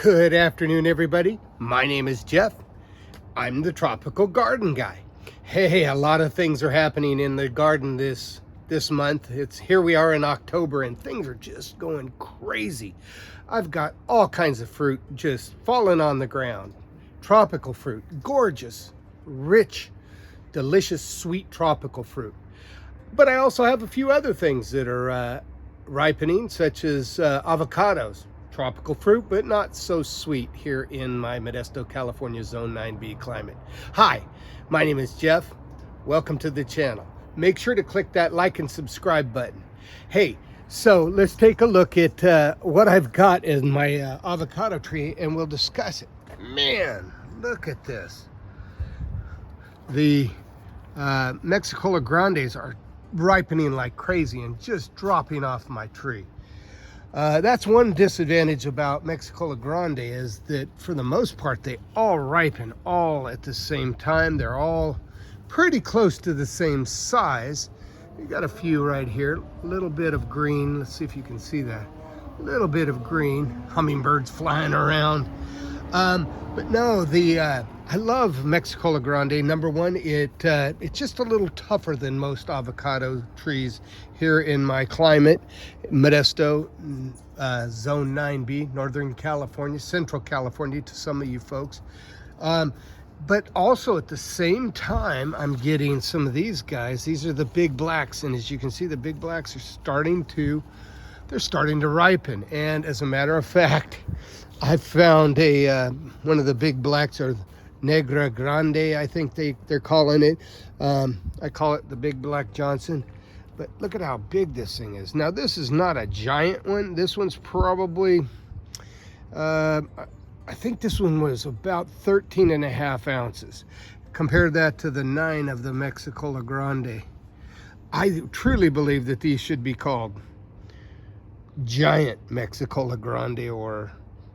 Good afternoon, everybody. My name is Jeff. I'm the tropical garden guy. Hey, a lot of things are happening in the garden this month. Here we are in October and things are just going crazy. I've got all kinds of fruit just falling on the ground. Tropical fruit, gorgeous, rich, delicious, sweet tropical fruit. But I also have a few other things that are ripening, such as avocados. Tropical fruit, but not so sweet here in my Modesto, California Zone 9B climate. Hi, my name is Jeff. Welcome to the channel. Make sure to click that like and subscribe button. Hey, so let's take a look at what I've got in my avocado tree and we'll discuss it. Man, look at this. The Mexicola Grandes are ripening like crazy and just dropping off my tree. That's one disadvantage about Mexicola Grande, is that for the most part they all ripen all at the same time. They're all pretty close to the same size. You got a few right here, a little bit of green. Let's see if you can see that. A little bit of green, hummingbirds flying around. But no, I love Mexicola Grande. Number one, it's just a little tougher than most avocado trees here in my climate, Modesto, Zone 9B, Northern California, Central California to some of you folks. But also at the same time, I'm getting some of these guys. These are the big blacks, and as you can see, the big blacks are starting to ripen. And as a matter of fact, I found one of the big blacks, or Negra Grande, I think they're calling it. I call it the Big Black Johnson. But look at how big this thing is. Now, this is not a giant one. This one's probably, I think this one was about 13 and a half ounces. Compare that to the 9 of the Mexicola Grande. I truly believe that these should be called giant Mexicola Grande or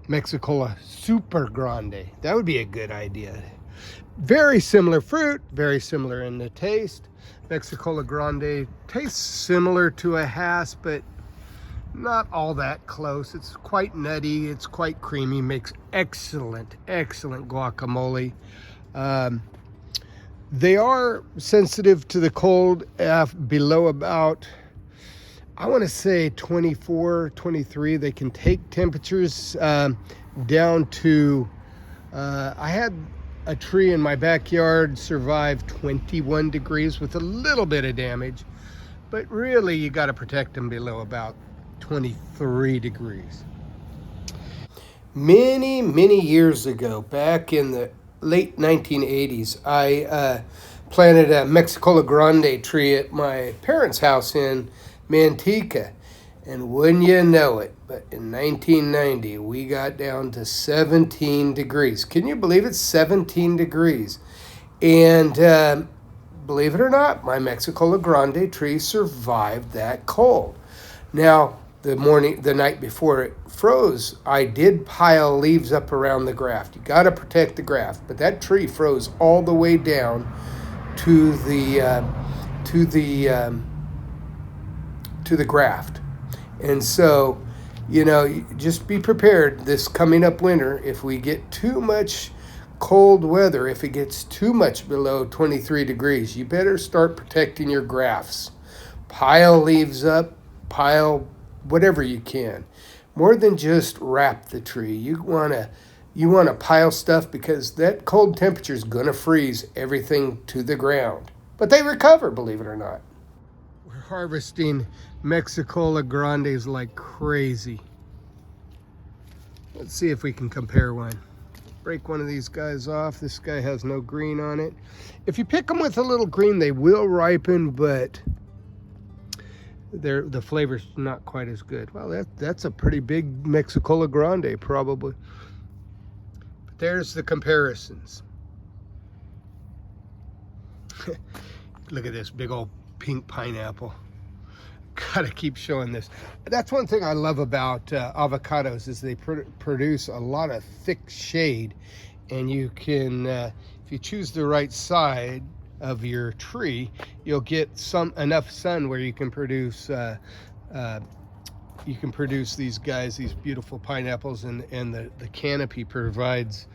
Mexicola Super Grande. That would be a good idea. Very similar fruit, very similar in the taste. Mexicola Grande tastes similar to a Hass, but not all that close. It's quite nutty, it's quite creamy, makes excellent guacamole. They are sensitive to the cold below about, I want to say 24, 23. They can take temperatures down to, I had a tree in my backyard survive 21 degrees with a little bit of damage, but really you got to protect them below about 23 degrees. Many years ago, back in the late 1980s, I planted a Mexicola Grande tree at my parents' house in Manteca, and wouldn't you know it, but in 1990 we got down to 17 degrees. Can you believe it? 17 degrees. And believe it or not, my Mexicola Grande tree survived that cold. Now, the night before it froze, I did pile leaves up around the graft. You got to protect the graft, but that tree froze all the way down to the graft. And so, you know, just be prepared this coming up winter. If we get too much cold weather, if it gets too much below 23 degrees, you better start protecting your grafts. Pile leaves up, pile whatever you can. More than just wrap the tree. You want to pile stuff, because that cold temperature is going to freeze everything to the ground. But they recover, believe it or not. We're harvesting Mexicola Grandes like crazy. Let's see if we can compare one. Break one of these guys off. This guy has no green on it. If you pick them with a little green, they will ripen, but the flavor's not quite as good. Well, that's a pretty big Mexicola Grande, probably. But there's the comparisons. Look at this big old pink pineapple. Gotta keep showing this. That's one thing I love about avocados, is they produce a lot of thick shade, and you can, if you choose the right side of your tree, you'll get enough sun where you can produce you can produce these guys, these beautiful pineapples, and the canopy provides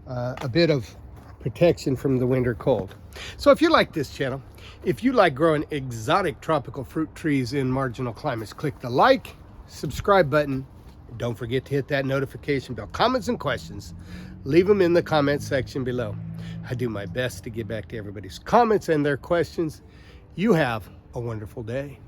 a bit of protection from the winter cold. So if you like this channel, if you like growing exotic tropical fruit trees in marginal climates, click the like, subscribe button. Don't forget to hit that notification bell. Comments and questions, leave them in the comment section below. I do my best to get back to everybody's comments and their questions. You have a wonderful day.